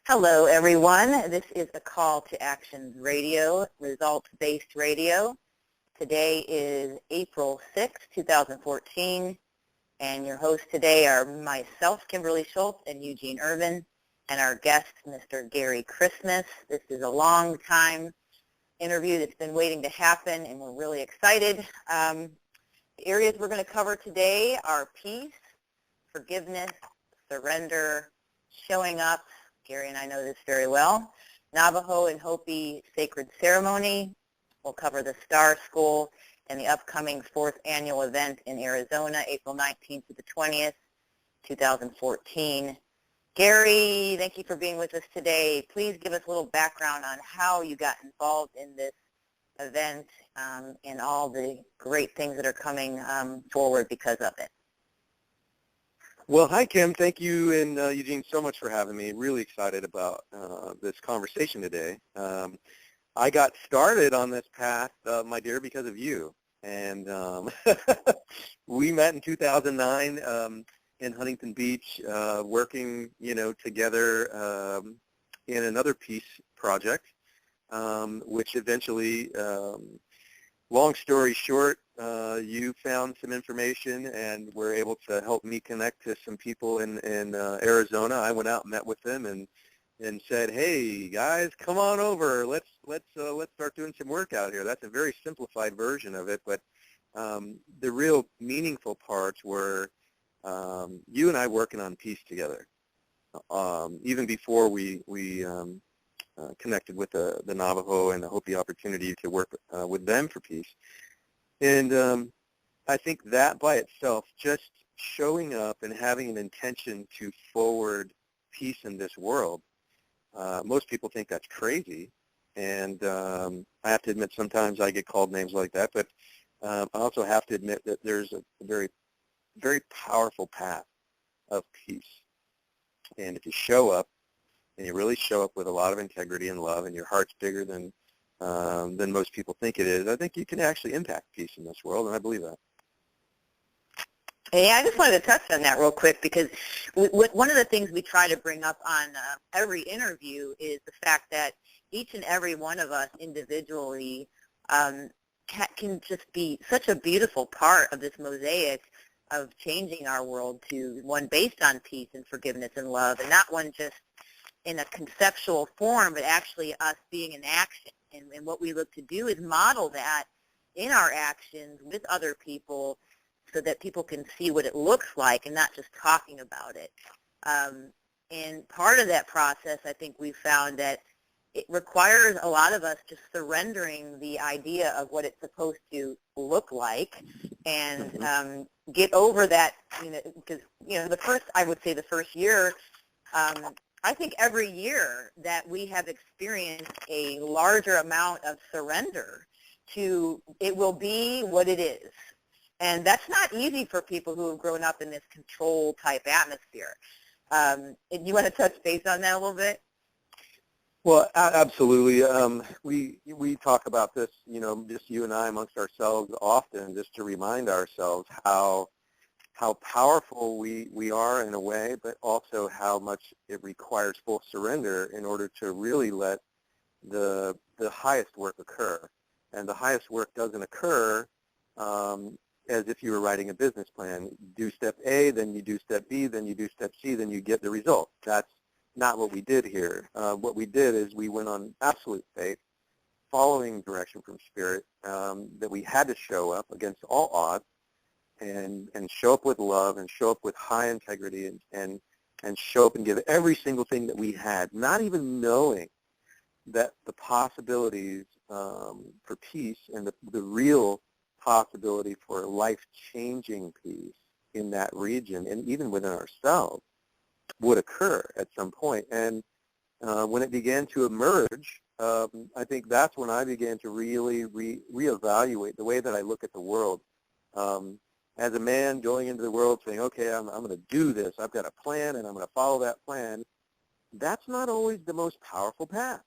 Hello, everyone. This is a Call to Actions radio, results-based radio. Today is April 6, 2014, and your hosts today are myself, Kimberlee Schultz, and Eugene Irvin, and our guest, Mr. Gary Christmas. This is a long-time interview that's been waiting to happen, and we're really excited. The areas we're going to cover today are peace, forgiveness, surrender, showing up. Gary and I know this very well. Navajo and Hopi Sacred Ceremony. We'll cover the Star School and the upcoming 4th annual event in Arizona, April 19th to the 20th, 2014. Gary, thank you for being with us today. Please give us a little background on how you got involved in this event and all the great things that are coming forward because of it. Well, hi, Kim. Thank you and Eugene so much for having me. Really excited about this conversation today. I got started on this path, my dear, because of you. And we met in 2009 in Huntington Beach, working, together in another peace project, which eventually, long story short, you found some information and were able to help me connect to some people in Arizona. I went out and met with them and said, "Hey guys, come on over. Let's start doing some work out here." That's a very simplified version of it, but the real meaningful parts were you and I working on peace together. Even before we connected with the Navajo and the Hopi opportunity to work with them for peace. And I think that by itself, just showing up and having an intention to forward peace in this world, most people think that's crazy. And I have to admit sometimes I get called names like that, but I also have to admit that there's a very, very powerful path of peace. And if you show up, and you really show up with a lot of integrity and love, and your heart's bigger than most people think it is, I think you can actually impact peace in this world, and I believe that. Yeah, I just wanted to touch on that real quick because one of the things we try to bring up on every interview is the fact that each and every one of us individually can just be such a beautiful part of this mosaic of changing our world to one based on peace and forgiveness and love, and not one just in a conceptual form, but actually us being in action. And what we look to do is model that in our actions with other people so that people can see what it looks like and not just talking about it. And part of that process, I think we found that it requires a lot of us just surrendering the idea of what it's supposed to look like and get over that, because, I would say the first year, I think every year that we have experienced a larger amount of surrender to it will be what it is. And that's not easy for people who have grown up in this control type atmosphere. You want to touch base on that a little bit? Well, absolutely. We talk about this, just you and I amongst ourselves often, just to remind ourselves how powerful we are in a way, but also how much it requires full surrender in order to really let the highest work occur. And the highest work doesn't occur as if you were writing a business plan. Do step A, then you do step B, then you do step C, then you get the result. That's not what we did here. What we did is we went on absolute faith, following direction from Spirit, that we had to show up against all odds, and show up with love and show up with high integrity and show up and give every single thing that we had, not even knowing that the possibilities for peace and the real possibility for life-changing peace in that region and even within ourselves would occur at some point. And when it began to emerge, I think that's when I began to really reevaluate the way that I look at the world. As a man going into the world saying, okay, I'm going to do this. I've got a plan, and I'm going to follow that plan. That's not always the most powerful path.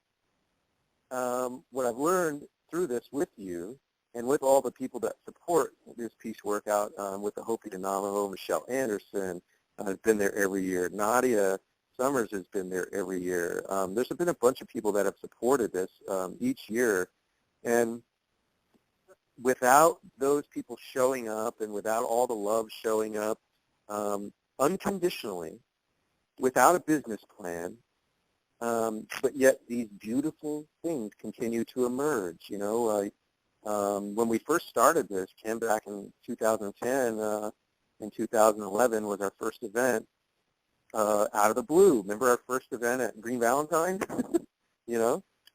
What I've learned through this with you and with all the people that support this peace workout with the Hopi to Navajo, Michelle Anderson, has been there every year. Nadia Summers has been there every year. There's been a bunch of people that have supported this each year, and without those people showing up and without all the love showing up unconditionally, without a business plan, but yet these beautiful things continue to emerge. When we first started this, Kim, back in 2010 and 2011 was our first event out of the blue. Remember our first event at Green Valentine?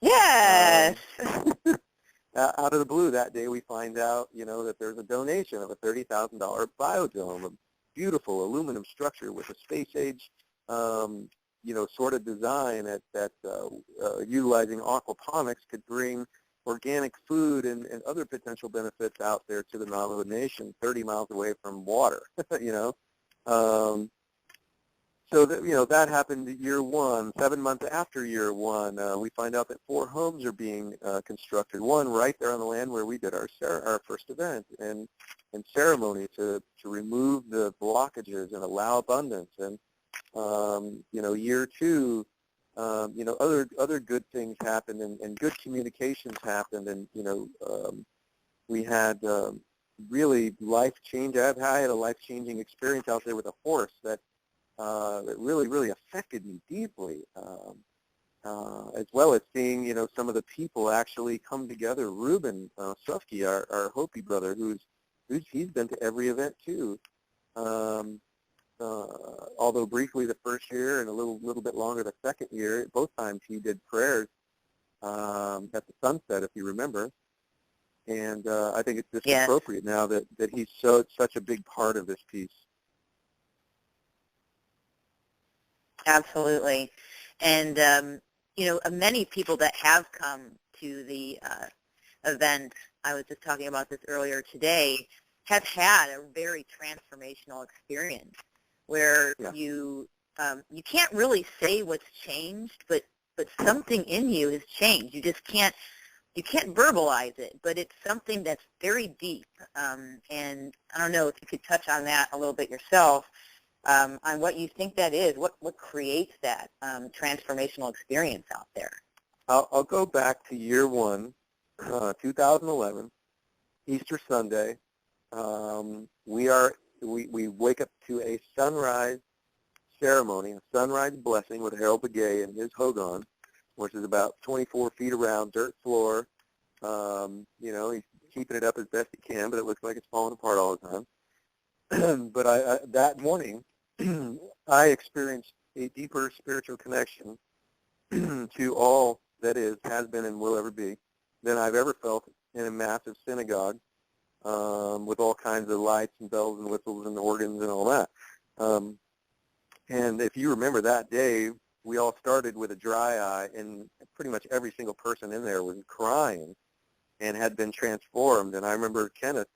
Yes. Out of the blue that day we find out, that there's a donation of a $30,000 biodome, a beautiful aluminum structure with a space age, sort of design that utilizing aquaponics could bring organic food and other potential benefits out there to the Navajo Nation 30 miles away from water, So that happened year one. 7 months after year one, we find out that 4 homes are being constructed. One right there on the land where we did our first event and ceremony to remove the blockages and allow abundance. And year two, other good things happened and good communications happened, and we had really life-changing. I had a life-changing experience out there with a horse that really, really affected me deeply, as well as seeing, some of the people actually come together. Reuben Sufke, our Hopi brother, he's been to every event too. Although briefly the first year and a little bit longer the second year, both times he did prayers at the sunset, if you remember. And I think it's just appropriate now that he's such a big part of this piece. Absolutely. And, many people that have come to the event, I was just talking about this earlier today, have had a very transformational experience where you can't really say what's changed, but something in you has changed. You just can't verbalize it, but it's something that's very deep. And I don't know if you could touch on that a little bit yourself, on what you think that is, what creates that transformational experience out there. I'll go back to year one, 2011, Easter Sunday. We wake up to a sunrise ceremony, a sunrise blessing with Harold Begay and his hogan, which is about 24 feet around, dirt floor. He's keeping it up as best he can, but it looks like it's falling apart all the time. But that morning, I experienced a deeper spiritual connection to all that has been, and will ever be, than I've ever felt in a massive synagogue with all kinds of lights and bells and whistles and organs and all that. And if you remember that day, we all started with a dry eye, and pretty much every single person in there was crying and had been transformed. And I remember Kenneth,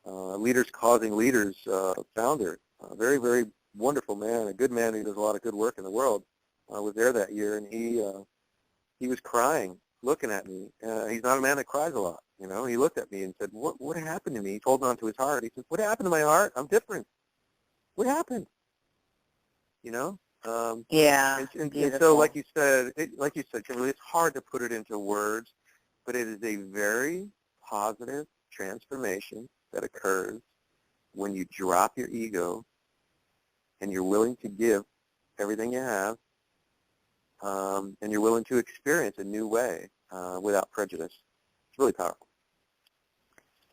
Leaders Causing Leaders founder, a very, very wonderful man, a good man who does a lot of good work in the world, was there that year, and he was crying, looking at me. He's not a man that cries a lot, He looked at me and said, "What happened to me?" He told on to his heart. He said, "What happened to my heart? I'm different. What happened?" And so, like you said, Kimberlee, it's hard to put it into words, but it is a very positive transformation that occurs when you drop your ego and you're willing to give everything you have, and you're willing to experience a new way without prejudice. It's really powerful.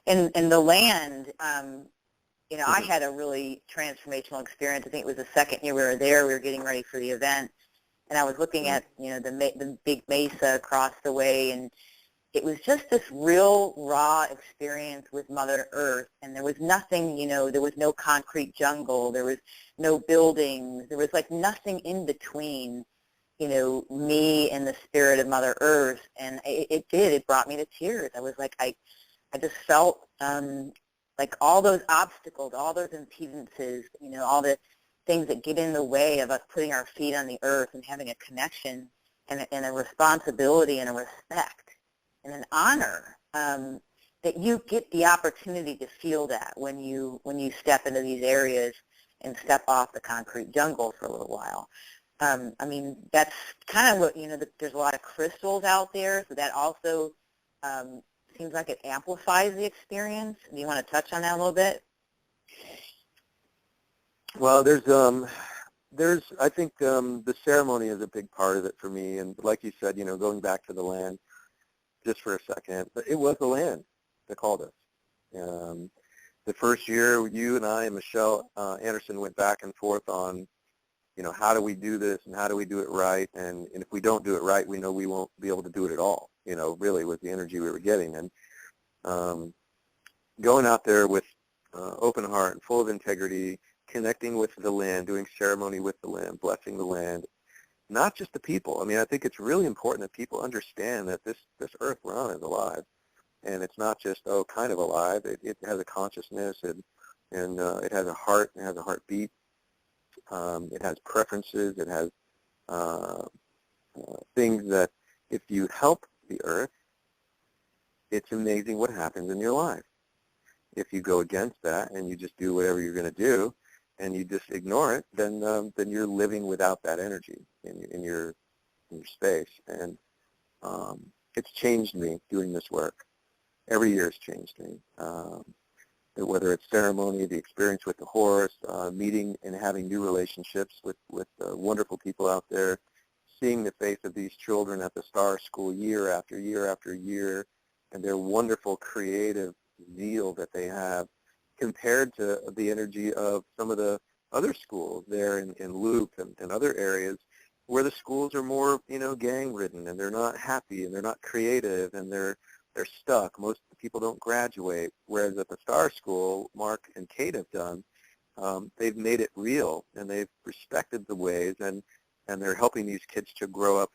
And the land, I had a really transformational experience. I think it was the second year we were there. We were getting ready for the event, and I was looking at, the big mesa across the way, and it was just this real raw experience with Mother Earth, and there was nothing, there was no concrete jungle, there was no buildings, there was like nothing in between, me and the spirit of Mother Earth, and it brought me to tears. I was like, I just felt like all those obstacles, all those impedances, all the things that get in the way of us putting our feet on the earth and having a connection and a responsibility and a respect and an honor, that you get the opportunity to feel that when you step into these areas and step off the concrete jungle for a little while. I mean, that's kind of what, there's a lot of crystals out there, so that also seems like it amplifies the experience. Do you want to touch on that a little bit? Well, I think the ceremony is a big part of it for me. And like you said, going back to the land just for a second, but it was the land that called us. The first year, you and I and Michelle Anderson went back and forth on, how do we do this and how do we do it right? And if we don't do it right, we know we won't be able to do it at all, really with the energy we were getting. And going out there with open heart and full of integrity, connecting with the land, doing ceremony with the land, blessing the land, not just the people. I mean, I think it's really important that people understand that this earth we're on is alive. And it's not just, kind of alive. It has a consciousness, and it has a heart, it has a heartbeat. It has preferences. It has things that if you help the earth, it's amazing what happens in your life. If you go against that and you just do whatever you're going to do and you just ignore it, then you're living without that energy in your space. And it's changed me doing this work. Every year it's changed me. Whether it's ceremony, the experience with the horse, meeting and having new relationships with wonderful people out there, seeing the face of these children at the Star School year after year after year, and their wonderful creative zeal that they have compared to the energy of some of the other schools there in Loop and other areas where the schools are more, gang-ridden, and they're not happy, and they're not creative, and they're stuck. Most of the people don't graduate, whereas at the Star School, Mark and Kate have done, they've made it real, and they've respected the ways, and they're helping these kids to grow up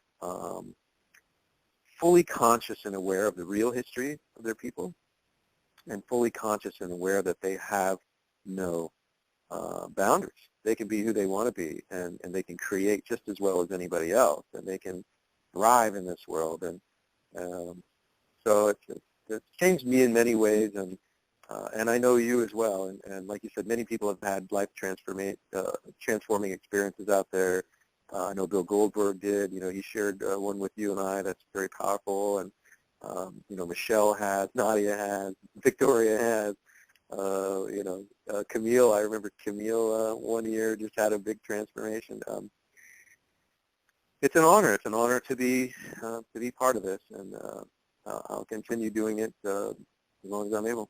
fully conscious and aware of the real history of their people, and fully conscious and aware that they have no boundaries. They can be who they want to be, and they can create just as well as anybody else, and they can thrive in this world. And so it's changed me in many ways, and I know you as well. And like you said, many people have had life transforming experiences out there. I know Bill Goldberg did. He shared one with you and I that's very powerful. And Michelle has, Nadia has, Victoria has. Camille. I remember Camille one year just had a big transformation. It's an honor. It's an honor to be part of this, and I'll continue doing it as long as I'm able.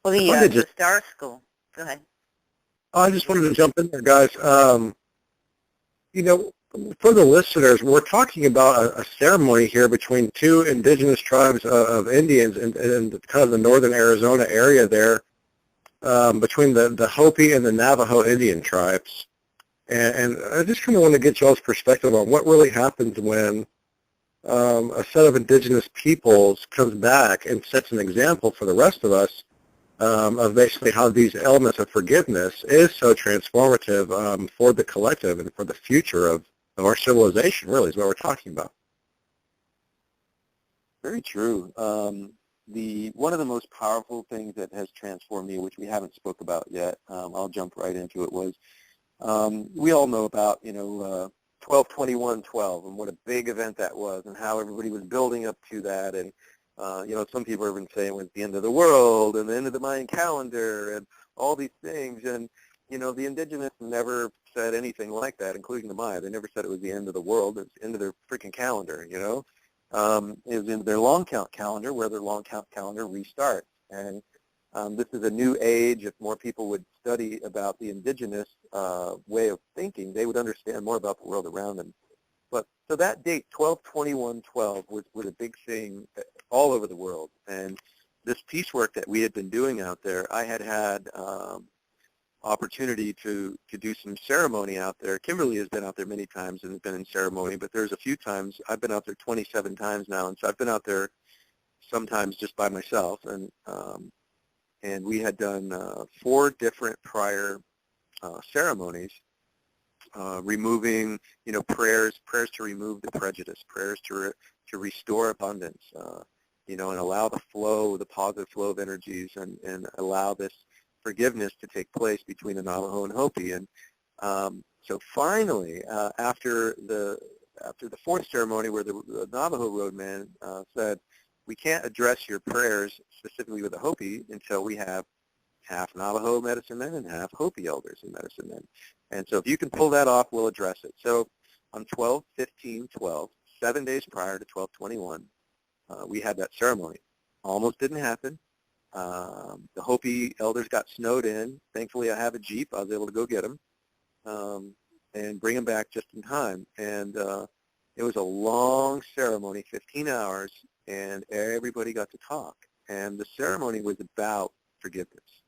Well, the Star School. Go ahead. I just wanted to jump in there, guys. For the listeners, we're talking about a ceremony here between two indigenous tribes of Indians in kind of the northern Arizona area there, between the Hopi and the Navajo Indian tribes. And I just kind of want to get y'all's perspective on what really happens when a set of indigenous peoples comes back and sets an example for the rest of us of basically how these elements of forgiveness is so transformative for the collective and for the future of our civilization, really, is what we're talking about. Very true. One of the most powerful things that has transformed me, which we haven't spoke about yet, I'll jump right into it, was we all know about 12/21/12 and what a big event that was, and how everybody was building up to that. And some people have been saying it was the end of the world and the end of the Mayan calendar and all these things. And the indigenous never said anything like that, including the Maya. They never said it was the end of the world. It's the end of their freaking calendar. It was in their long count calendar, where their long count calendar restarts. And this is a new age. If more people would study about the indigenous way of thinking, they would understand more about the world around them. But so that date, 12/21/12, was a big thing all over the world. And this piecework that we had been doing out there, I had opportunity to do some ceremony out there. Kimberlee has been out there many times and has been in ceremony, but there's a few times. I've been out there 27 times now, and so I've been out there sometimes just by myself. And we had done 4 different prior ceremonies, removing, prayers to remove the prejudice, prayers to restore abundance, and allow the positive flow of energies, and allow this forgiveness to take place between the Navajo and Hopi. And So finally, after the fourth ceremony, where the Navajo roadman said, "We can't address your prayers specifically with the Hopi until we have half Navajo medicine men and half Hopi elders and medicine men. And so if you can pull that off, we'll address it." So on 12/15/12, 7 days prior to 12/21, we had that ceremony. Almost didn't happen. The Hopi elders got snowed in. Thankfully, I have a Jeep. I was able to go get them and bring them back just in time. And it was a long ceremony, 15 hours, and everybody got to talk. And the ceremony was about forgiveness.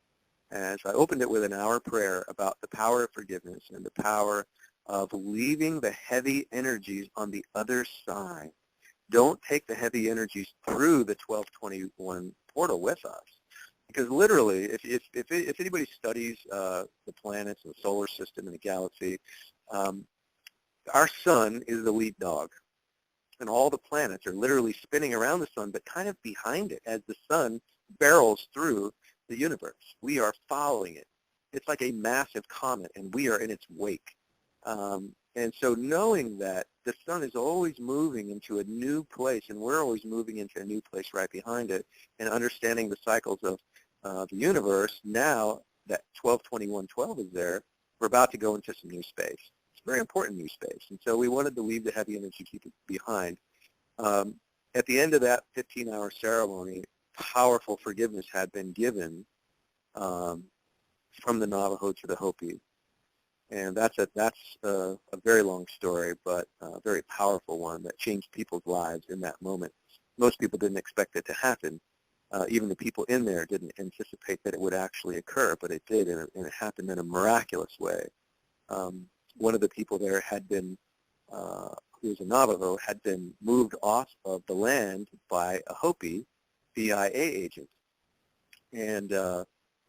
And so I opened it with an hour prayer about the power of forgiveness and the power of leaving the heavy energies on the other side. Don't take the heavy energies through the 12/21 portal with us. Because literally, if anybody studies the planets and the solar system and the galaxy, our sun is the lead dog. And all the planets are literally spinning around the sun, but kind of behind it as the sun barrels through the universe. We are following it. It's like a massive comet, and we are in its wake. And so knowing that the sun is always moving into a new place, and we're always moving into a new place right behind it, and understanding the cycles of the universe, now that 12/21/12 is there, we're about to go into some new space. It's very important new space. And so we wanted to leave the heavy energy, keep it behind. At the end of that 15-hour ceremony, powerful forgiveness had been given from the Navajo to the Hopi. And that's a very long story, but a very powerful one that changed people's lives in that moment. Most people didn't expect it to happen. Even the people in there didn't anticipate that it would actually occur, but it did, and it happened in a miraculous way. One of the people there had been, who was a Navajo, had been moved off of the land by a Hopi BIA agent. And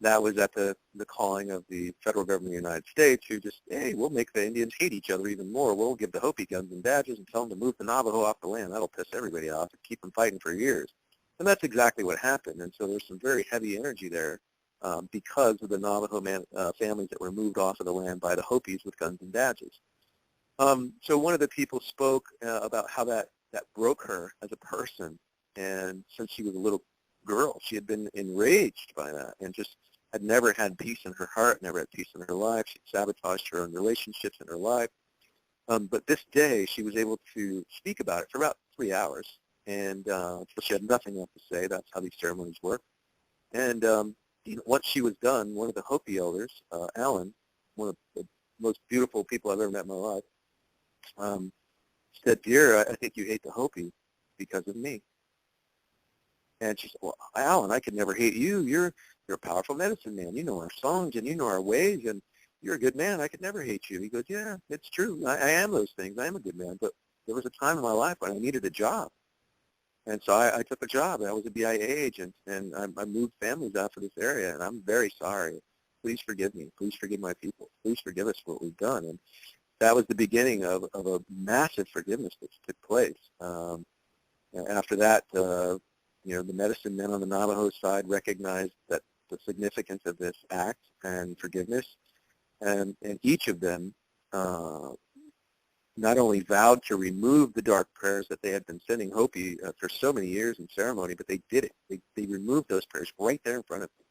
that was at the calling of the federal government of the United States, who just, hey, we'll make the Indians hate each other even more. We'll give the Hopi guns and badges and tell them to move the Navajo off the land. That'll piss everybody off and keep them fighting for years. And that's exactly what happened. And so there's some very heavy energy there because of the Navajo families that were moved off of the land by the Hopis with guns and badges. So one of the people spoke about how that broke her as a person. And since she was a little girl, she had been enraged by that and just had never had peace in her heart, never had peace in her life. She sabotaged her own relationships in her life. But this day, she was able to speak about it for about 3 hours. And so she had nothing left to say. That's how these ceremonies work. And once she was done, one of the Hopi elders, Alan, one of the most beautiful people I've ever met in my life, said, "Dear, I think you hate the Hopi because of me." And she said, "Well, Alan, I could never hate you. You're a powerful medicine man. You know our songs and you know our ways, and you're a good man. I could never hate you." He goes, "Yeah, it's true. I am those things. I am a good man. But there was a time in my life when I needed a job. And so I took a job. I was a BIA agent, and I moved families out of this area, and I'm very sorry. Please forgive me. Please forgive my people. Please forgive us for what we've done." And that was the beginning of a massive forgiveness that took place. After that, the medicine men on the Navajo side recognized that the significance of this act and forgiveness, and each of them not only vowed to remove the dark prayers that they had been sending Hopi for so many years in ceremony, but they did it. They removed those prayers right there in front of them,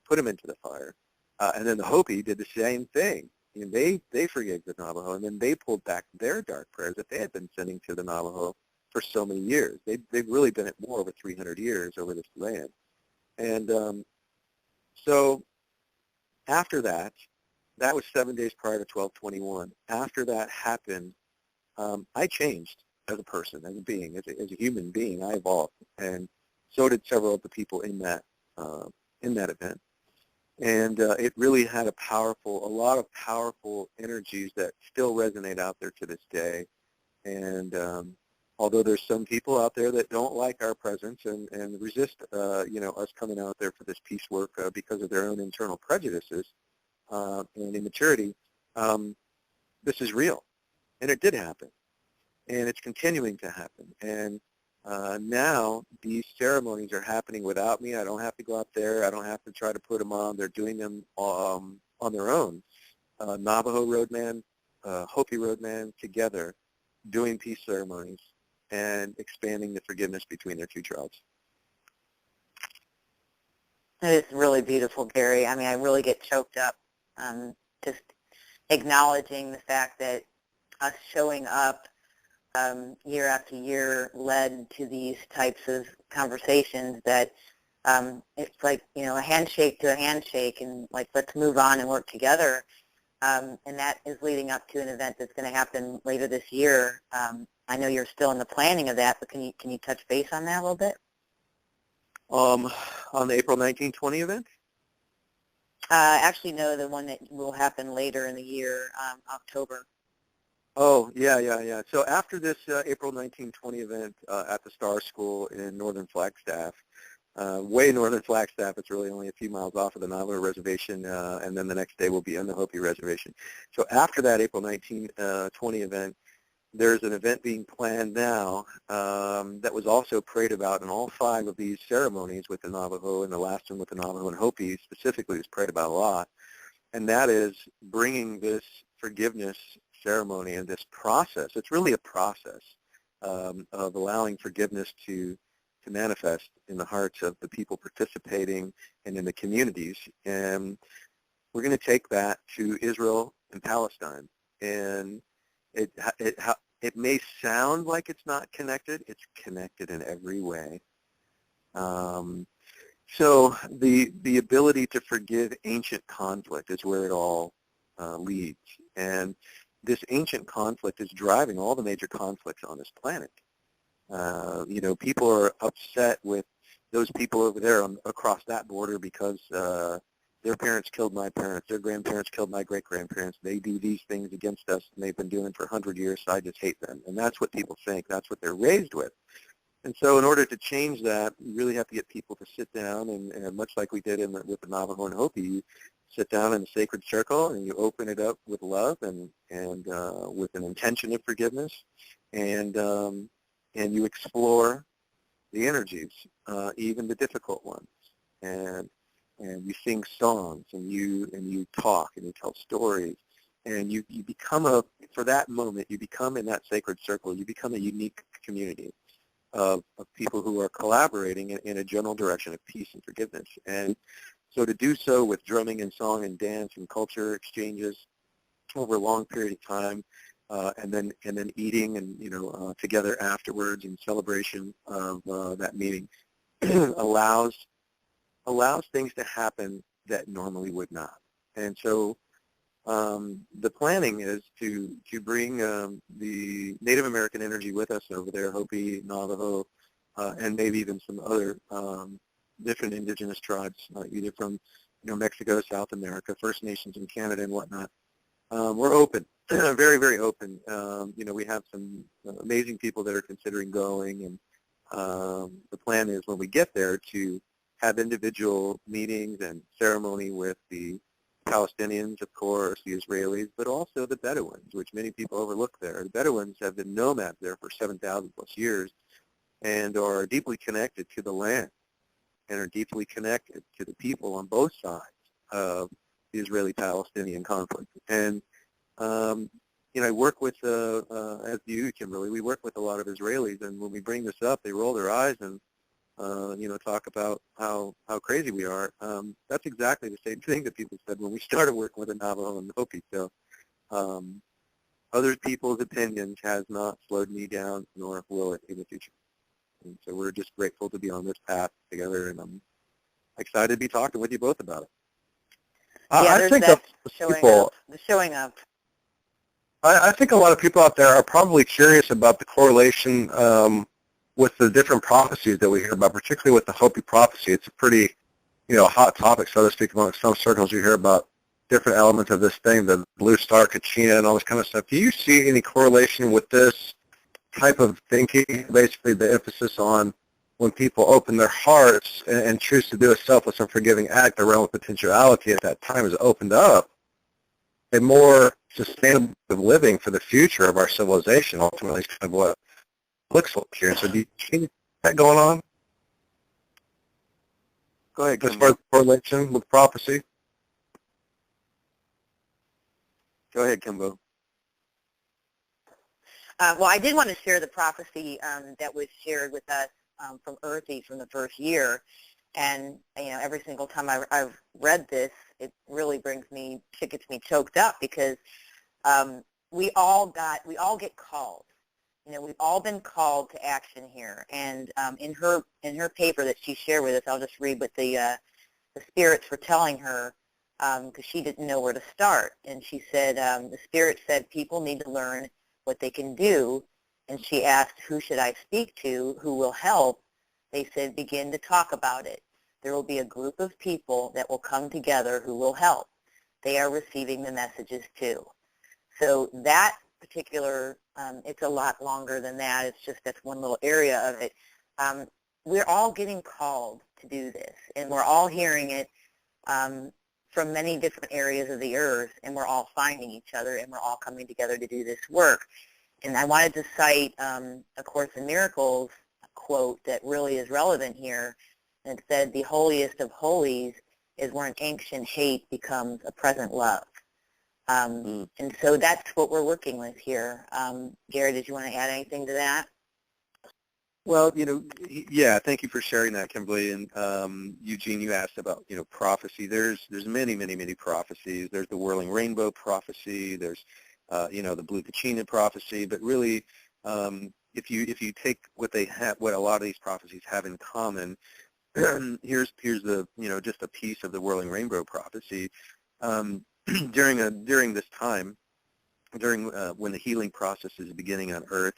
put them into the fire. And then the Hopi did the same thing. And they forgave the Navajo, and then they pulled back their dark prayers that they had been sending to the Navajo for so many years. They've really been at war over 300 years over this land. And so after that was 7 days prior to 12/21. After that happened, I changed as a person, as a being, as a human being. I evolved, and so did several of the people in that event. And it really had a lot of powerful energies that still resonate out there to this day. And although there's some people out there that don't like our presence and resist, us coming out there for this peace work because of their own internal prejudices and immaturity, this is real. And it did happen. And it's continuing to happen. And now these ceremonies are happening without me. I don't have to go out there. I don't have to try to put them on. They're doing them on their own. Navajo roadman Hopi roadmen together doing peace ceremonies and expanding the forgiveness between their two tribes. It is really beautiful, Gary. I mean, I really get choked up just acknowledging the fact that us showing up year after year led to these types of conversations that it's like, you know, a handshake to a handshake and like, let's move on and work together. And that is leading up to an event that's going to happen later this year. I know you're still in the planning of that, but can you touch base on that a little bit? On the April 1920 event? Actually, no, the one that will happen later in the year, October. Oh, yeah. So after this April 1920 event at the Star School in northern Flagstaff, way northern Flagstaff, it's really only a few miles off of the Navajo Reservation, and then the next day we'll be on the Hopi Reservation. So after that April 1920 event, there's an event being planned now that was also prayed about in all 5 of these ceremonies with the Navajo, and the last one with the Navajo and Hopi specifically was prayed about a lot, and that is bringing this forgiveness ceremony and this process. It's really a process of allowing forgiveness to manifest in the hearts of the people participating and in the communities. And we're going to take that to Israel and Palestine. And it may sound like it's not connected. It's connected in every way. So the ability to forgive ancient conflict is where it all leads. And this ancient conflict is driving all the major conflicts on this planet. You know, people are upset with those people over there across that border because their parents killed my parents, their grandparents killed my great-grandparents. They do these things against us, and they've been doing it for 100 years, so I just hate them. And that's what people think. That's what they're raised with. And so in order to change that, you really have to get people to sit down, and much like we did with the Navajo and Hopi, you sit down in a sacred circle, and you open it up with love and with an intention of forgiveness, and you explore the energies, even the difficult ones, and you sing songs, and you talk, and you tell stories, and you become for that moment, you become in that sacred circle, you become a unique community of people who are collaborating in a general direction of peace and forgiveness. And so to do so with drumming and song and dance and culture exchanges over a long period of time, and then eating and together afterwards in celebration of that meeting allows things to happen that normally would not. And so the planning is to bring the Native American energy with us over there, Hopi, Navajo, and maybe even some other different indigenous tribes, either from Mexico, South America, First Nations in Canada and whatnot. We're open, very, very open. We have some amazing people that are considering going, and the plan is when we get there to have individual meetings and ceremony with the Palestinians, of course, the Israelis, but also the Bedouins, which many people overlook there. The Bedouins have been nomads there for 7,000 plus years and are deeply connected to the land and are deeply connected to the people on both sides of the Israeli-Palestinian conflict. And, I work with, as you, Kimberlee, we work with a lot of Israelis, and when we bring this up, they roll their eyes and, talk about how crazy we are. That's exactly the same thing that people said when we started working with the Navajo and the Hopi. So other people's opinions has not slowed me down, nor will it in the future. And so we're just grateful to be on this path together, and I'm excited to be talking with you both about it. I think that showing up. I think a lot of people out there are probably curious about the correlation with the different prophecies that we hear about, particularly with the Hopi prophecy. It's a pretty, hot topic, so to speak, amongst some circles. You hear about different elements of this thing, the blue star, Kachina, and all this kind of stuff. Do you see any correlation with this type of thinking, basically the emphasis on when people open their hearts and choose to do a selfless and forgiving act, the realm of potentiality at that time is opened up, a more sustainable living for the future of our civilization, ultimately is kind of what looks like here. So do you see that going on? Go ahead, as far as correlation with prophecy? Go ahead, Kimbo. Well, I did want to share the prophecy that was shared with us from Earthy from the first year. And, every single time I've read this, it really gets me choked up because we all get called. We've all been called to action here. And in her paper that she shared with us, I'll just read what the spirits were telling her because she didn't know where to start. And she said, the spirit said people need to learn what they can do. And she asked, who should I speak to? Who will help? They said, begin to talk about it. There will be a group of people that will come together who will help. They are receiving the messages too. So that particular, it's a lot longer than that. It's just that's one little area of it. We're all getting called to do this, and we're all hearing it from many different areas of the earth, and we're all finding each other, and we're all coming together to do this work. And I wanted to cite A Course in Miracles quote that really is relevant here. And it said, the holiest of holies is where an ancient hate becomes a present love. And so that's what we're working with here. Gary, did you want to add anything to that? Well, yeah, thank you for sharing that, Kimberlee. And Eugene, you asked about, prophecy. There's many, many, many prophecies. There's the Whirling Rainbow prophecy. There's, the Blue Kachina prophecy. But really, if you take what a lot of these prophecies have in common, here's the, just a piece of the Whirling Rainbow prophecy. During this time, when the healing process is beginning on Earth,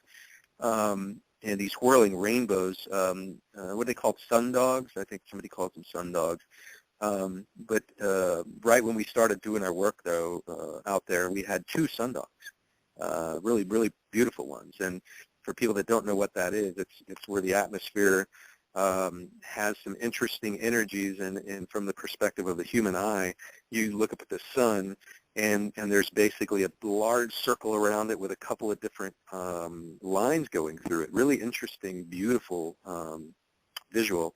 and these whirling rainbows, what they called sun dogs. I think somebody calls them sun dogs. But right when we started doing our work, though, out there, we had 2 sun dogs, really, really beautiful ones. And for people that don't know what that is, it's where the atmosphere has some interesting energies, and from the perspective of the human eye, you look up at the sun, and there's basically a large circle around it with a couple of different lines going through it. Really interesting, beautiful visual.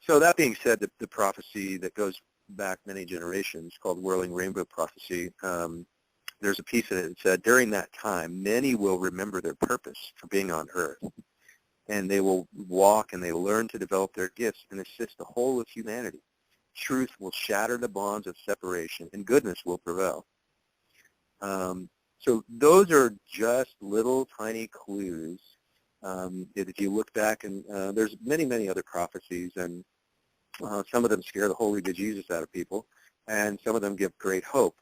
So that being said, the prophecy that goes back many generations, called Whirling Rainbow Prophecy, there's a piece in it that said, during that time, many will remember their purpose for being on Earth, and they will walk and they learn to develop their gifts and assist the whole of humanity. Truth will shatter the bonds of separation, and goodness will prevail. So those are just little tiny clues. If you look back, and there's many, many other prophecies, and some of them scare the holy bejesus out of people, and some of them give great hope.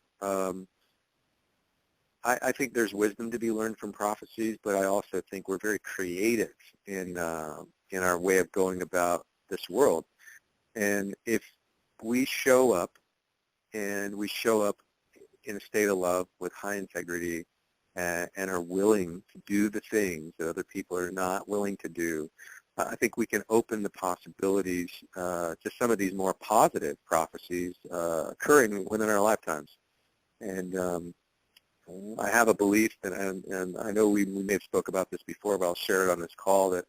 I think there's wisdom to be learned from prophecies, but I also think we're very creative in our way of going about this world. And if we show up, and we show up in a state of love with high integrity, and are willing to do the things that other people are not willing to do, I think we can open the possibilities to some of these more positive prophecies occurring within our lifetimes. And I have a belief, and I know we may have spoke about this before, but I'll share it on this call, that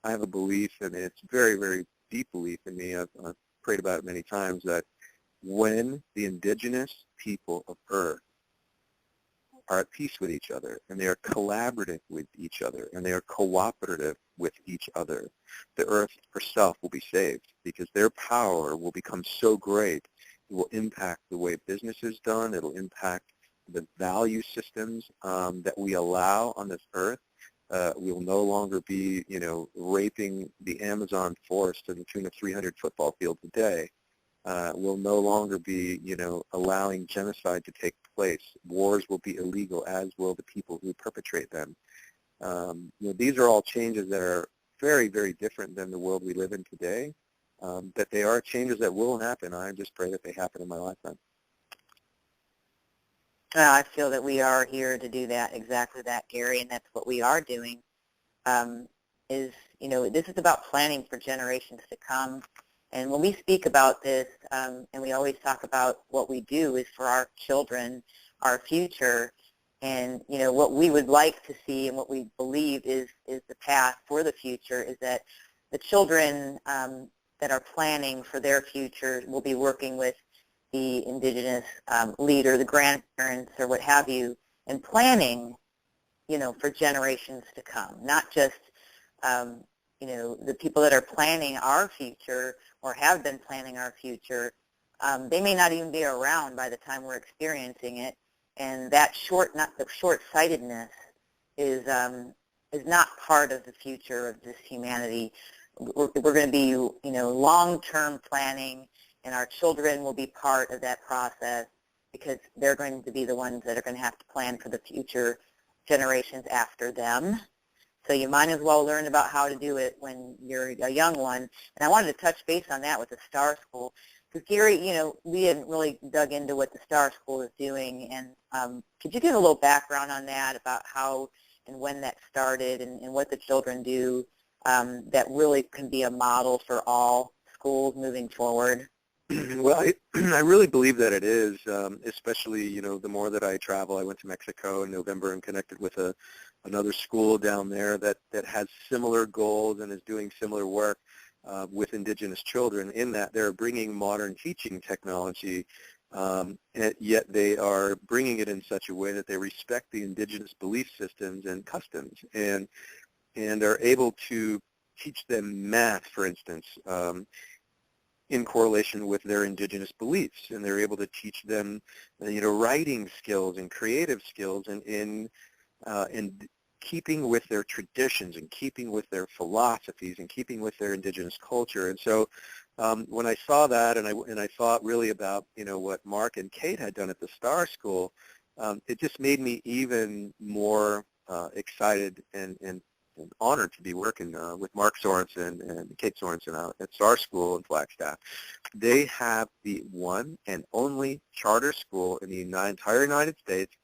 I have a belief, and it's very, very deep belief in me. I've prayed about it many times, that when the indigenous people of Earth are at peace with each other, and they are collaborative with each other, and they are cooperative with each other, the Earth herself will be saved, because their power will become so great, it will impact the way business is done, it will impact the value systems that we allow on this Earth. We will no longer be, raping the Amazon forest to the tune of 300 football fields a day. We'll no longer be, allowing genocide to take place. Wars will be illegal, as will the people who perpetrate them. These are all changes that are very, very different than the world we live in today. But they are changes that will happen. I just pray that they happen in my lifetime. I feel that we are here to do that, exactly that, Gary, and that's what we are doing. This is about planning for generations to come. And when we speak about this, and we always talk about what we do is for our children, our future, and, what we would like to see and what we believe is the path for the future is that the children that are planning for their future will be working with the indigenous leader, the grandparents, or what have you, and planning, for generations to come, not just, the people that are planning our future or have been planning our future. They may not even be around by the time we're experiencing it, and that the short-sightedness is not part of the future of this humanity. We're going to be, long-term planning, and our children will be part of that process because they're going to be the ones that are going to have to plan for the future generations after them. So you might as well learn about how to do it when you're a young one. And I wanted to touch base on that with the Star School. Because, Gary, we hadn't really dug into what the Star School is doing. And could you give a little background on that, about how and when that started and what the children do that really can be a model for all schools moving forward? Well, I really believe that it is, especially, the more that I travel. I went to Mexico in November and connected with another school down there that has similar goals and is doing similar work with indigenous children, in that they're bringing modern teaching technology, and yet they are bringing it in such a way that they respect the indigenous belief systems and customs, and are able to teach them math, for instance, in correlation with their indigenous beliefs, and they're able to teach them, writing skills and creative skills, and in keeping with their traditions, and keeping with their philosophies, and keeping with their indigenous culture. And so, when I saw that, and I thought really about what Mark and Kate had done at the Star School, it just made me even more excited and honored to be working with Mark Sorensen and Kate Sorensen out at Star School in Flagstaff. They have the one and only charter school in the entire United States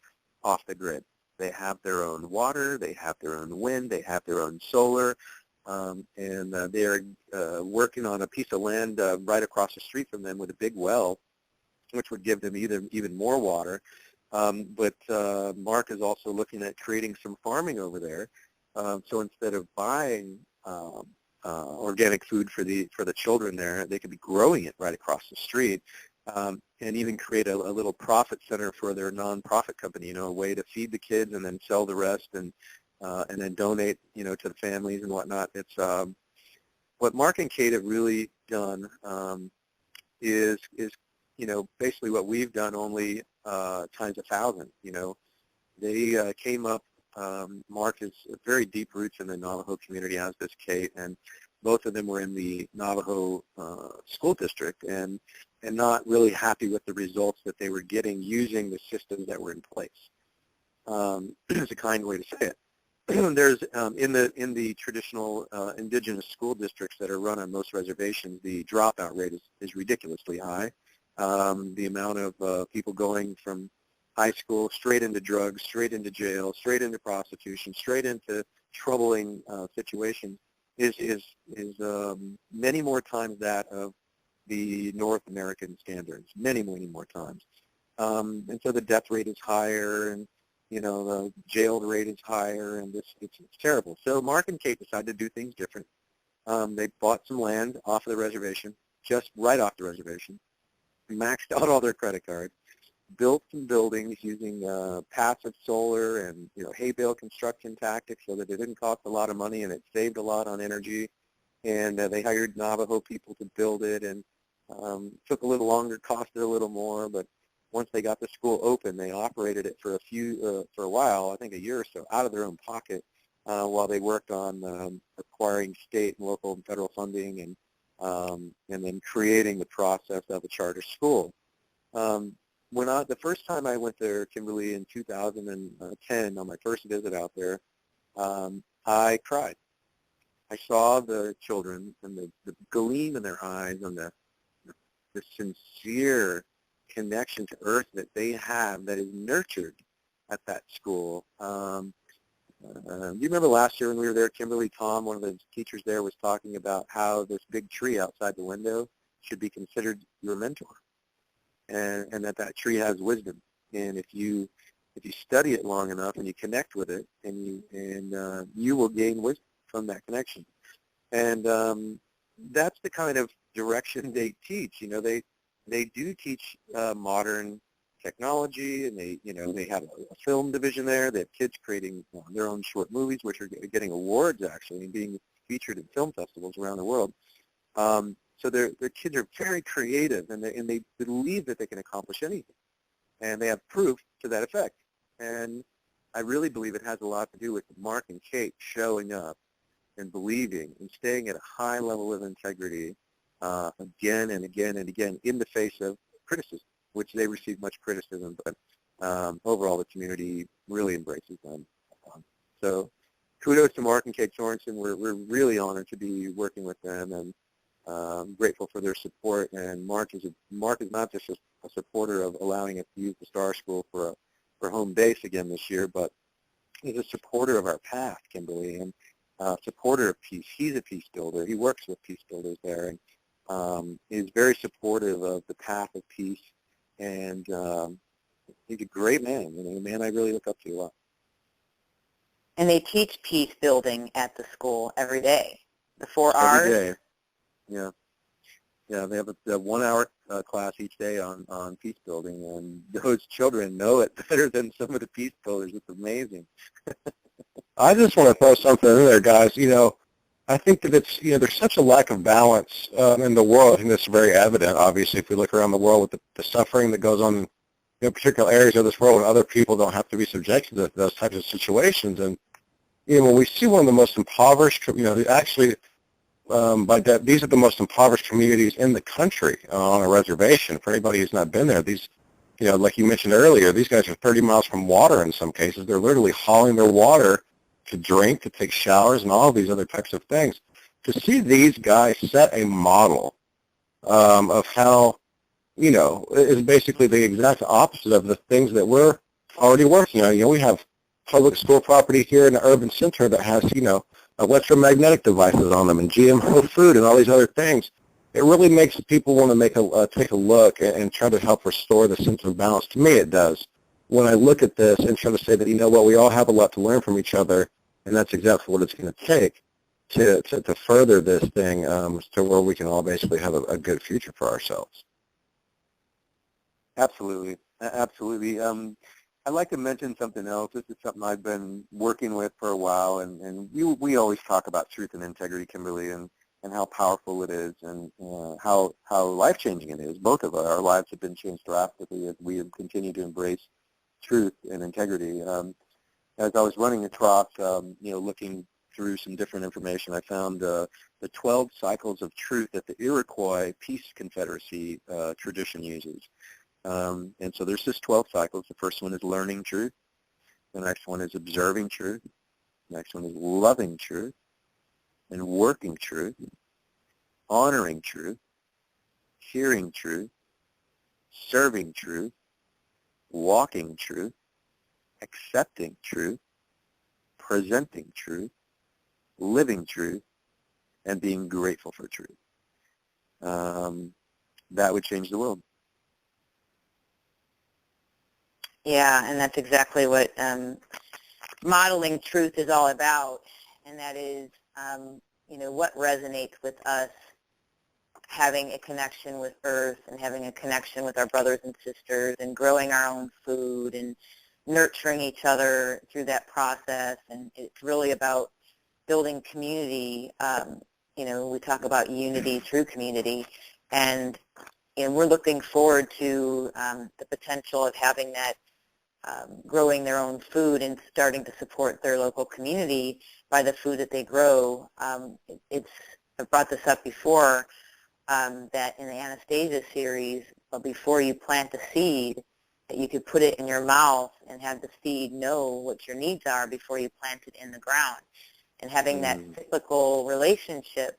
off the grid. They have their own water, they have their own wind, they have their own solar, and they are working on a piece of land right across the street from them with a big well, which would give them even more water. But Mark is also looking at creating some farming over there. So instead of buying organic food for the children there, they could be growing it right across the street, and even create a little profit center for their nonprofit company. A way to feed the kids and then sell the rest, and then donate, to the families and whatnot. It's what Mark and Kate have really done is basically what we've done, only times 1,000. They came up. Mark has very deep roots in the Navajo community, as does Kate, and both of them were in the Navajo school district, and not really happy with the results that they were getting using the systems that were in place. It's a kind way to say it. There's in the traditional indigenous school districts that are run on most reservations, the dropout rate is ridiculously high. The amount of people going from high school straight into drugs, straight into jail, straight into prostitution, straight into troubling situations is many more times that of the North American standards, many more times. And so the death rate is higher, and the jail rate is higher, and it's terrible. So Mark and Kate decided to do things different. They bought some land off of the reservation, just right off the reservation, maxed out all their credit cards, built some buildings using passive solar and hay bale construction tactics, so that it didn't cost a lot of money and it saved a lot on energy. And they hired Navajo people to build it, and took a little longer, costed a little more, but once they got the school open, they operated it for a while, I think a year or so, out of their own pocket, while they worked on acquiring state and local and federal funding, and then creating the process of a charter school. The first time I went there, Kimberlee, in 2010, on my first visit out there, I cried. I saw the children and the gleam in their eyes, and the sincere connection to earth that they have, that is nurtured at that school. You remember last year when we were there, Kimberlee, Tom, one of the teachers there, was talking about how this big tree outside the window should be considered your mentor. And that tree has wisdom, and if you study it long enough and you connect with it, and you will gain wisdom from that connection. And that's the kind of direction they teach. They do teach modern technology, and they have a film division there. They have kids creating their own short movies, which are getting awards actually and being featured in film festivals around the world. So their kids are very creative, and they believe that they can accomplish anything, and they have proof to that effect. And I really believe it has a lot to do with Mark and Kate showing up and believing and staying at a high level of integrity again and again and again in the face of criticism, which they receive much criticism, but overall the community really embraces them. So kudos to Mark and Kate Sorensen. We're really honored to be working with them, and grateful for their support. And Mark is not just a supporter of allowing us to use the Star School for home base again this year, but he's a supporter of our path, Kimberlee, and supporter of peace. He's a peace builder. He works with peace builders there, and is very supportive of the path of peace. And he's a great man, a man I really look up to a lot. And they teach peace building at the school every day. The 4 hours. Every day, yeah. Yeah, they have a 1 hour class each day on peace building, and those children know it better than some of the peace builders. It's amazing. I just want to throw something in there, guys. I think that it's, there's such a lack of balance in the world. I think that's very evident, obviously, if we look around the world with the suffering that goes on in particular areas of this world when other people don't have to be subjected to those types of situations. And, when we see one of the most impoverished, actually, these are the most impoverished communities in the country on a reservation. For anybody who's not been there, these, like you mentioned earlier, these guys are 30 miles from water in some cases. They're literally hauling their water to drink, to take showers, and all of these other types of things. To see these guys set a model of how, is basically the exact opposite of the things that we're already working on. We have public school property here in the urban center that has, electromagnetic devices on them and GMO food and all these other things. It really makes people want to take a look and try to help restore the sense of balance. To me, it does. When I look at this and try to say that, we all have a lot to learn from each other, and that's exactly what it's going to take to further this thing to where we can all basically have a good future for ourselves. Absolutely. Absolutely. I'd like to mention something else. This is something I've been working with for a while, and we always talk about truth and integrity, Kimberlee, and how powerful it is, and how life-changing it is. Both of our lives have been changed drastically as we have continued to embrace truth and integrity. As I was running across, looking through some different information, I found the 12 cycles of truth that the Iroquois Peace Confederacy tradition uses. And so there's just 12 cycles. The first one is learning truth. The next one is observing truth. The next one is loving truth and working truth, honoring truth, hearing truth, serving truth, walking truth, accepting truth, presenting truth, living truth, and being grateful for truth. That would change the world. Yeah, and that's exactly what modeling truth is all about, and that is, what resonates with us, having a connection with Earth and having a connection with our brothers and sisters and growing our own food and nurturing each other through that process. And it's really about building community. We talk about unity through community, and we're looking forward to the potential of having that growing their own food and starting to support their local community by the food that they grow. I've brought this up before, that in the Anastasia series, before you plant the seed, that you could put it in your mouth and have the seed know what your needs are before you plant it in the ground. And having that cyclical relationship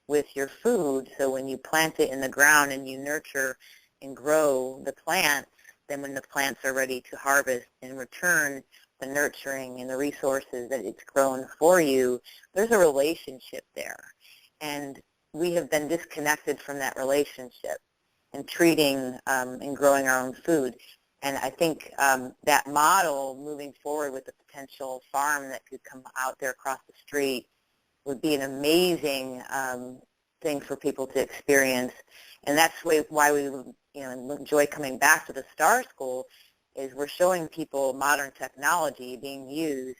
with your food, so when you plant it in the ground and you nurture and grow the plants, then when the plants are ready to harvest, in return, the nurturing and the resources that it's grown for you, there's a relationship there. And we have been disconnected from that relationship and treating and growing our own food. And I think that model moving forward with the potential farm that could come out there across the street would be an amazing thing for people to experience. And that's why we enjoy coming back to the Star School, is we're showing people modern technology being used,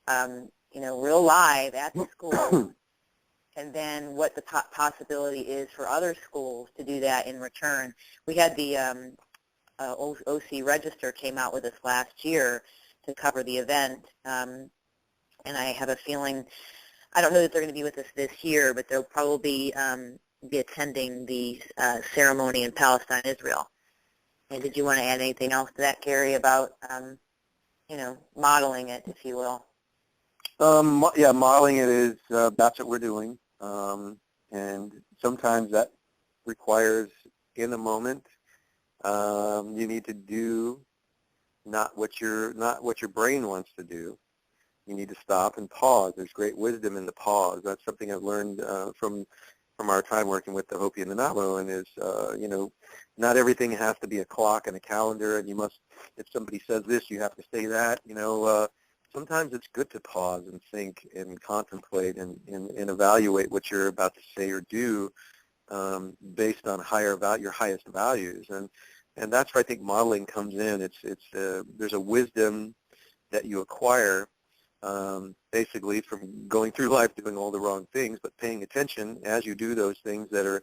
real live at the school, and then what the possibility is for other schools to do that in return. We had the OC Register came out with us last year to cover the event, and I have a feeling, I don't know that they're going to be with us this year, but they'll probably be attending the ceremony in Palestine, Israel. And did you want to add anything else to that, Gary, about, modeling it, if you will? Yeah, modeling it is, that's what we're doing. And sometimes that requires, in the moment, you need to do not what your brain wants to do. You need to stop and pause. There's great wisdom in the pause. That's something I've learned from our time working with the Hopi and the Navajo, and is, not everything has to be a clock and a calendar, and you must, if somebody says this, you have to say that. Sometimes it's good to pause and think and contemplate and evaluate what you're about to say or do based on your highest values. And that's where I think modeling comes in. There's a wisdom that you acquire basically from going through life doing all the wrong things, but paying attention as you do those things that are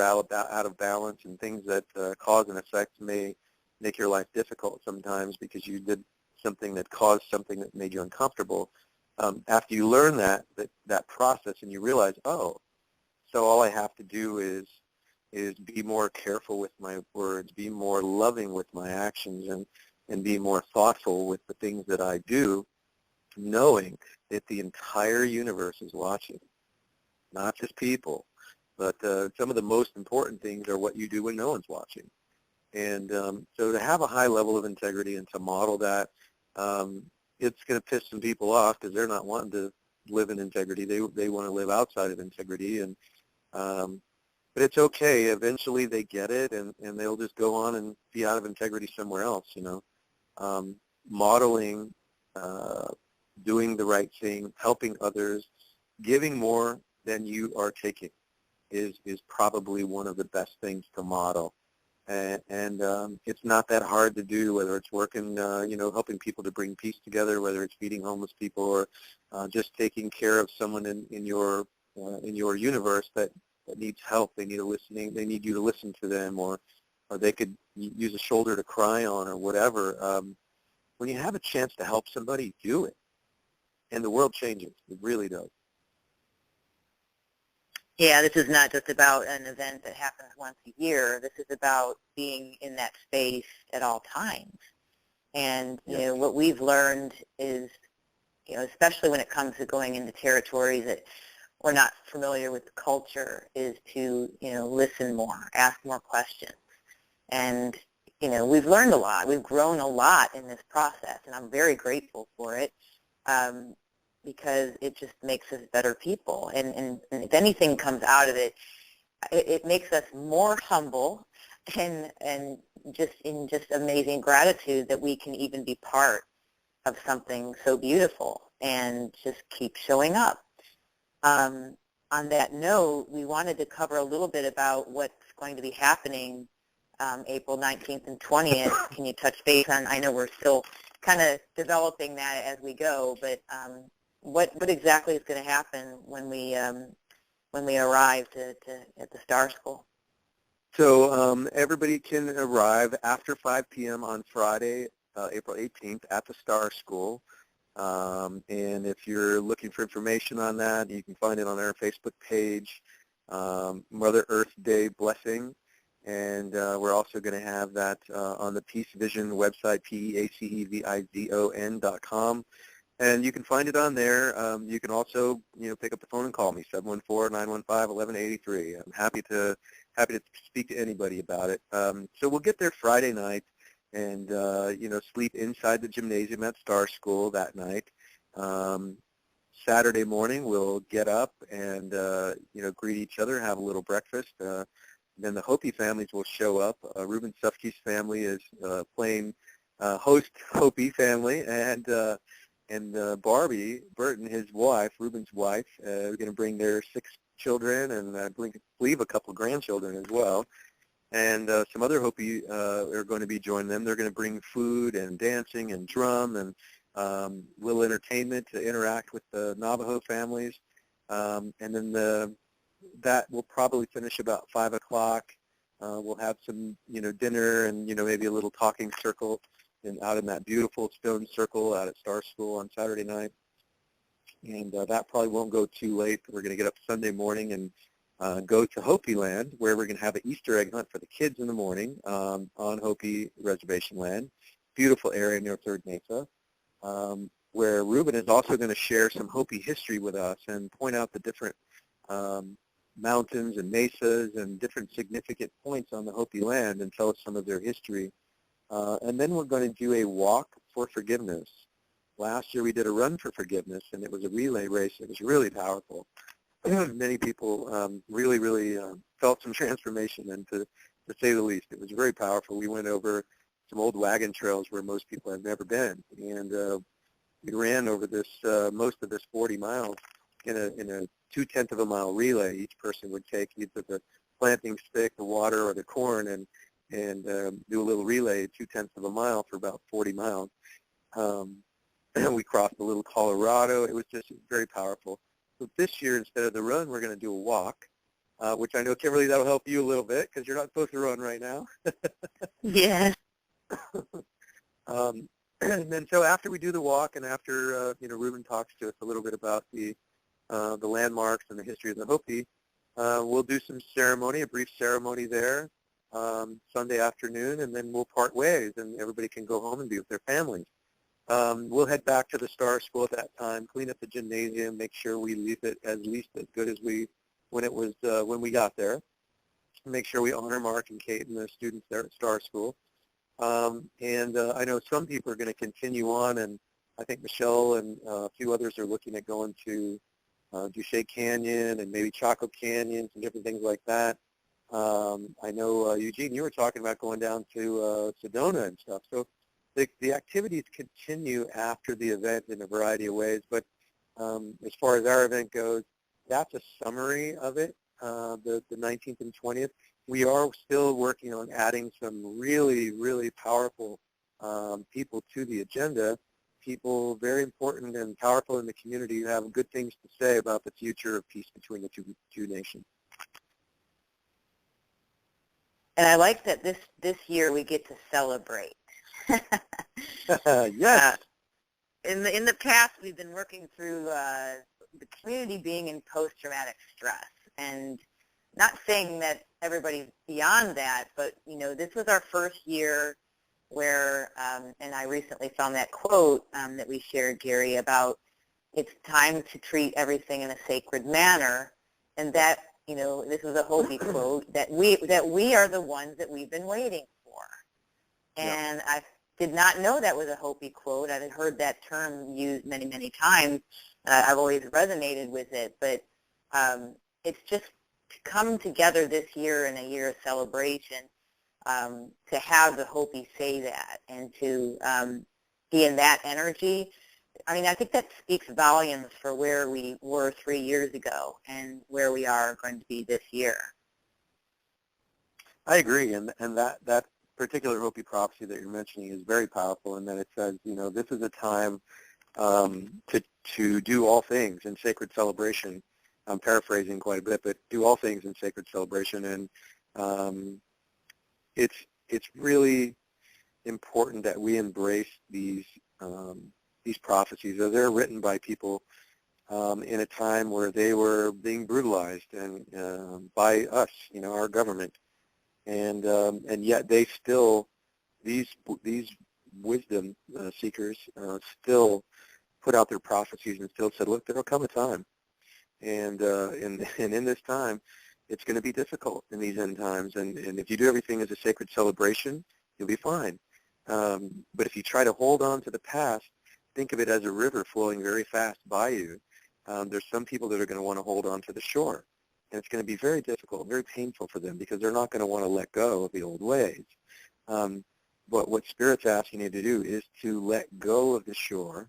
out of balance, and things that cause and effect may make your life difficult sometimes because you did something that caused something that made you uncomfortable. After you learn that process and you realize, oh, so all I have to do is be more careful with my words, be more loving with my actions, and be more thoughtful with the things that I do, knowing that the entire universe is watching, not just people, but some of the most important things are what you do when no one's watching. And so to have a high level of integrity and to model that, it's going to piss some people off because they're not wanting to live in integrity. They want to live outside of integrity, and but it's okay. Eventually they get it, and they'll just go on and be out of integrity somewhere else. Modeling, doing the right thing, helping others, giving more than you are taking is probably one of the best things to model. And it's not that hard to do, whether it's working, helping people to bring peace together, whether it's feeding homeless people, or just taking care of someone in your universe that needs help. They need They need you to listen to them, or they could use a shoulder to cry on, or whatever. When you have a chance to help somebody, do it, and the world changes. It really does. Yeah, this is not just about an event that happens once a year. This is about being in that space at all times. And, what we've learned is, especially when it comes to going into territories that we're not familiar with the culture, is to, listen more, ask more questions. And, we've learned a lot. We've grown a lot in this process, and I'm very grateful for it. Because it just makes us better people. And if anything comes out of it, it makes us more humble and just amazing gratitude that we can even be part of something so beautiful and just keep showing up. On that note, we wanted to cover a little bit about what's going to be happening April 19th and 20th. Can you touch base on, I know we're still kind of developing that as we go, but what exactly is going to happen when we arrive at the Star School? So everybody can arrive after 5 p.m. on Friday, April 18th, at the Star School. And if you're looking for information on that, you can find it on our Facebook page, Mother Earth Day Blessing. And we're also going to have that on the Peace Vision website, PeaceVizon.com. And you can find it on there. You can also, pick up the phone and call me, 714-915-1183. I'm happy to speak to anybody about it. So we'll get there Friday night and, sleep inside the gymnasium at Star School that night. Saturday morning, we'll get up and, greet each other, have a little breakfast. Then the Hopi families will show up. Reuben Sufke's family is playing host Hopi family, and Barbie Burton, his wife, Reuben's wife, is going to bring their children, and I believe a couple grandchildren as well. And some other Hopi are going to be joining them. They're going to bring food and dancing and drum and little entertainment to interact with the Navajo families. And then that will probably finish about 5 o'clock. We'll have some, dinner and, maybe a little talking circle out in that beautiful stone circle out at Star School on Saturday night. And that probably won't go too late. We're going to get up Sunday morning and go to Hopi land, where we're going to have an Easter egg hunt for the kids in the morning on Hopi reservation land. Beautiful area near Third Mesa, where Reuben is also going to share some Hopi history with us and point out the different mountains and mesas and different significant points on the Hopi land and tell us some of their history. And then we're going to do a walk for forgiveness. Last year we did a run for forgiveness, and it was a relay race. It was really powerful. Many people really felt some transformation, and to say the least, it was very powerful. We went over some old wagon trails where most people have never been, and we ran over this most of this 40 miles in a 2/10 of a mile relay. Each person would take either the planting stick, the water, or the corn, and do a little relay 2/10 of a mile for about 40 miles. We crossed the Little Colorado. It was just very powerful. So this year, instead of the run, we're going to do a walk, which I know, Kimberlee, that'll help you a little bit because you're not supposed to run right now. Yes. And then so after we do the walk, and after Reuben talks to us a little bit about the landmarks and the history of the Hopi, we'll do some ceremony, a brief ceremony there Sunday afternoon, and then we'll part ways, and everybody can go home and be with their families. We'll head back to the Star School at that time, clean up the gymnasium, make sure we leave it at least as good as when we got there. Make sure we honor Mark and Kate and the students there at Star School. And I know some people are going to continue on, and I think Michelle and a few others are looking at going to Duche Canyon and maybe Chaco Canyon, some different things like that. I know, Eugene, you were talking about going down to Sedona and stuff. So the activities continue after the event in a variety of ways. But as far as our event goes, that's a summary of it, the 19th and 20th. We are still working on adding some really, really powerful people to the agenda, people very important and powerful in the community who have good things to say about the future of peace between the two nations. And I like that this year we get to celebrate. Yes. In the past, we've been working through the community being in post-traumatic stress, and not saying that everybody's beyond that, but this was our first year where, and I recently found that quote that we shared, Gary, about it's time to treat everything in a sacred manner, and that this was a Hopi quote that we are the ones that we've been waiting for, and Yep. I did not know that was a Hopi quote. I've heard that term used many, many times. I've always resonated with it, but it's just to come together this year in a year of celebration, to have the Hopi say that and to be in that energy. I mean, I think that speaks volumes for where we were 3 years ago and where we are going to be this year. I agree, and that particular Hopi prophecy that you're mentioning is very powerful, in that it says, this is a time to do all things in sacred celebration. I'm paraphrasing quite a bit, but do all things in sacred celebration, and it's really important that we embrace these prophecies. They're written by people in a time where they were being brutalized and by us, our government. And yet they still, these wisdom seekers still put out their prophecies and still said, look, there'll come a time. And in this time, it's going to be difficult in these end times. And if you do everything as a sacred celebration, you'll be fine. But if you try to hold on to the past, think of it as a river flowing very fast by you. There's some people that are going to want to hold on to the shore. And it's going to be very difficult, very painful for them because they're not going to want to let go of the old ways. But what Spirit's asking you to do is to let go of the shore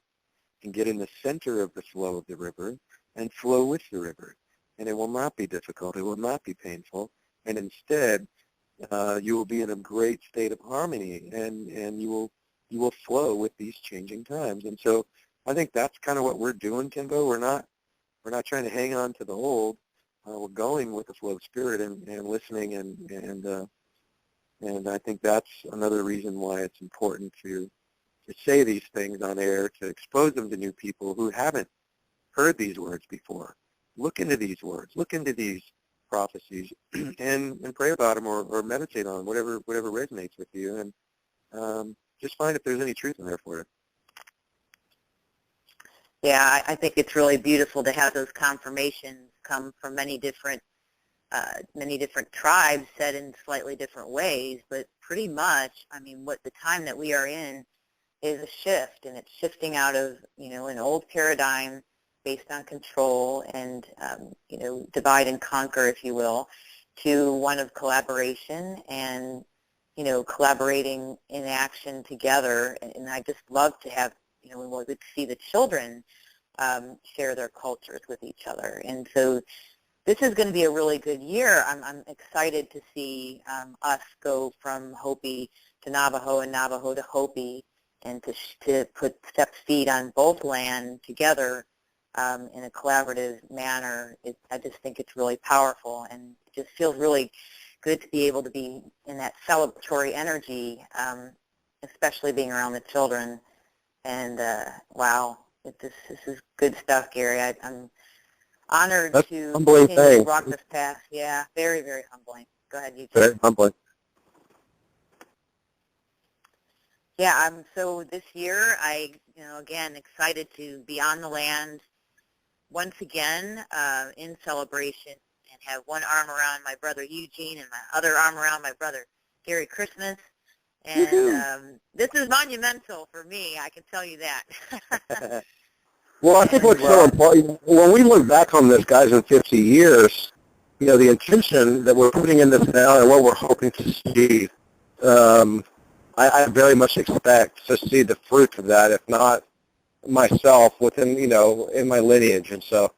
and get in the center of the flow of the river and flow with the river. and it will not be difficult. It will not be painful, and instead, you will be in a great state of harmony, and you will flow with these changing times. And so, I think that's kind of what we're doing, Kimbo. We're not trying to hang on to the old. We're going with the flow of spirit and listening, and I think that's another reason why it's important to say these things on air, to expose them to new people who haven't heard these words before. Look into these words. Look into these prophecies, and pray about them or meditate on them, whatever resonates with you, and just find if there's any truth in there for you. Yeah, I think it's really beautiful to have those confirmations come from many different tribes said in slightly different ways, but pretty much, I mean, what the time that we are in is a shift, and it's shifting out of, an old paradigm based on control and, divide and conquer, if you will, to one of collaboration and, collaborating in action together. And I just love to have, we would see the children share their cultures with each other. And so this is going to be a really good year. I'm excited to see us go from Hopi to Navajo and Navajo to Hopi, and to step feet on both land together in a collaborative manner. I just think it's really powerful, and it just feels really good to be able to be in that celebratory energy, especially being around the children. And wow, this is good stuff, Gary. I'm honored That's to humbling continue to thing. walk this path. Yeah, very, very humbling. Go ahead, Eugene. Very humbling. Yeah, so this year again, excited to be on the land once again in celebration, and have one arm around my brother Eugene and my other arm around my brother Gary Christmas. And this is monumental for me, I can tell you that. Well, I think what's so important, when we look back on this, guys, in 50 years, the intention that we're putting in this now and what we're hoping to see, I very much expect to see the fruit of that, if not myself, within, in my lineage. And so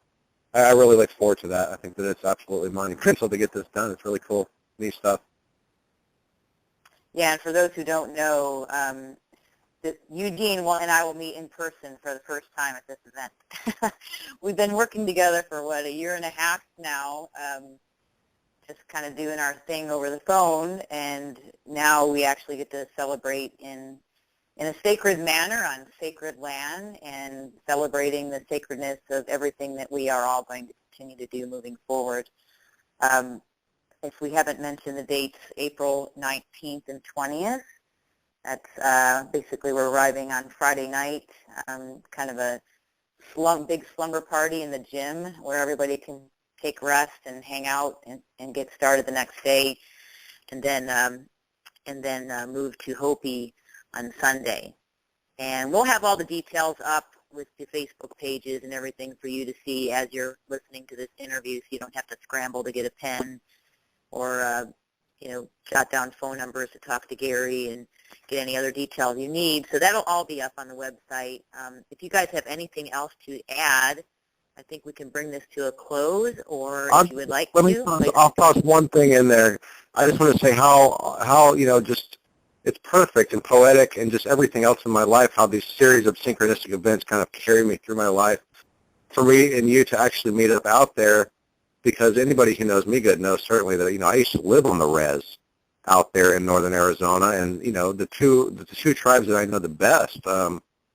I really look forward to that. I think that it's absolutely monumental to get this done. It's really cool, neat stuff. Yeah, and for those who don't know, Eugene and I will meet in person for the first time at this event. We've been working together for, a year and a half now, just kind of doing our thing over the phone, and now we actually get to celebrate in a sacred manner on sacred land, and celebrating the sacredness of everything that we are all going to continue to do moving forward. If we haven't mentioned the dates, April 19th and 20th. That's basically, we're arriving on Friday night, kind of a big slumber party in the gym where everybody can take rest and hang out and get started the next day, and then move to Hopi on Sunday. And we'll have all the details up with the Facebook pages and everything for you to see as you're listening to this interview, so you don't have to scramble to get a pen or jot down phone numbers to talk to Gary and get any other details you need. So that'll all be up on the website. If you guys have anything else to add, I think we can bring this to a close, or if you would like to. I'll toss one thing in there. I just want to say how just it's perfect and poetic, and just everything else in my life, how these series of synchronistic events kind of carry me through my life. For me and you to actually meet up out there, because anybody who knows me good knows certainly that, I used to live on the res out there in northern Arizona, and, the two tribes that I know the best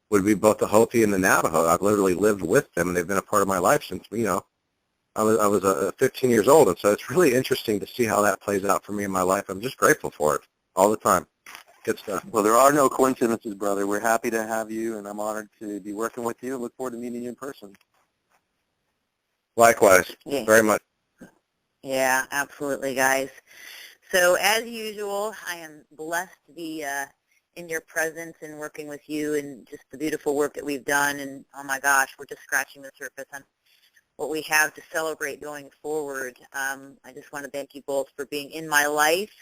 would be both the Hopi and the Navajo. I've literally lived with them, and they've been a part of my life since, I was 15 years old, and so it's really interesting to see how that plays out for me in my life. I'm just grateful for it all the time. Good stuff. Well, there are no coincidences, brother. We're happy to have you, and I'm honored to be working with you. Look forward to meeting you in person. Likewise, Yeah. Very much. Yeah, absolutely, guys. So as usual, I am blessed to be in your presence and working with you, and just the beautiful work that we've done. And oh my gosh, we're just scratching the surface on what we have to celebrate going forward. I just want to thank you both for being in my life,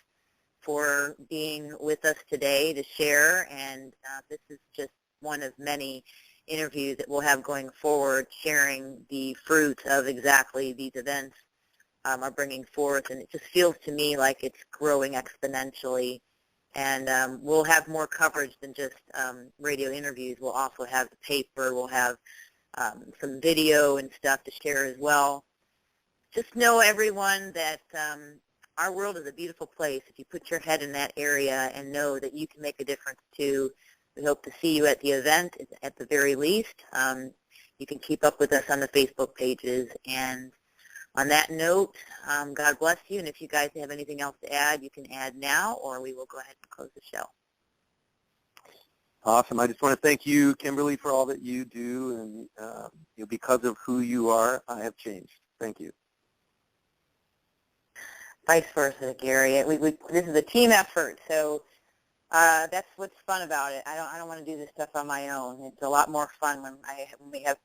for being with us today to share, and this is just one of many interviews that we'll have going forward, sharing the fruits of exactly these events are bringing forth. And it just feels to me like it's growing exponentially. And we'll have more coverage than just radio interviews. We'll also have the paper. We'll have some video and stuff to share as well. Just know, everyone, that our world is a beautiful place if you put your head in that area and know that you can make a difference too. We hope to see you at the event at the very least. You can keep up with us on the Facebook pages. And on that note, God bless you. And if you guys have anything else to add, you can add now, or we will go ahead and close the show. Awesome. I just want to thank you, Kimberlee, for all that you do. And because of who you are, I have changed. Thank you. Vice versa, Gary. This is a team effort, so that's what's fun about it. I don't want to do this stuff on my own. It's a lot more fun when we have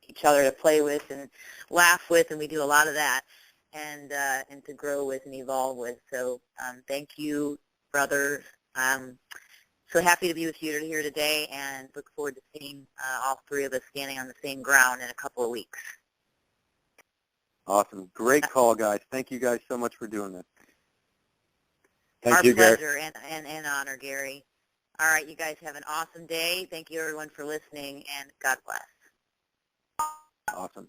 each other to play with and laugh with, and we do a lot of that, and to grow with and evolve with. So thank you, brothers. So happy to be with you here today, and look forward to seeing all three of us standing on the same ground in a couple of weeks. Awesome. Great call, guys. Thank you guys so much for doing this. Thank you, Gary. Our pleasure and honor, Gary. All right, you guys have an awesome day. Thank you, everyone, for listening, and God bless. Awesome.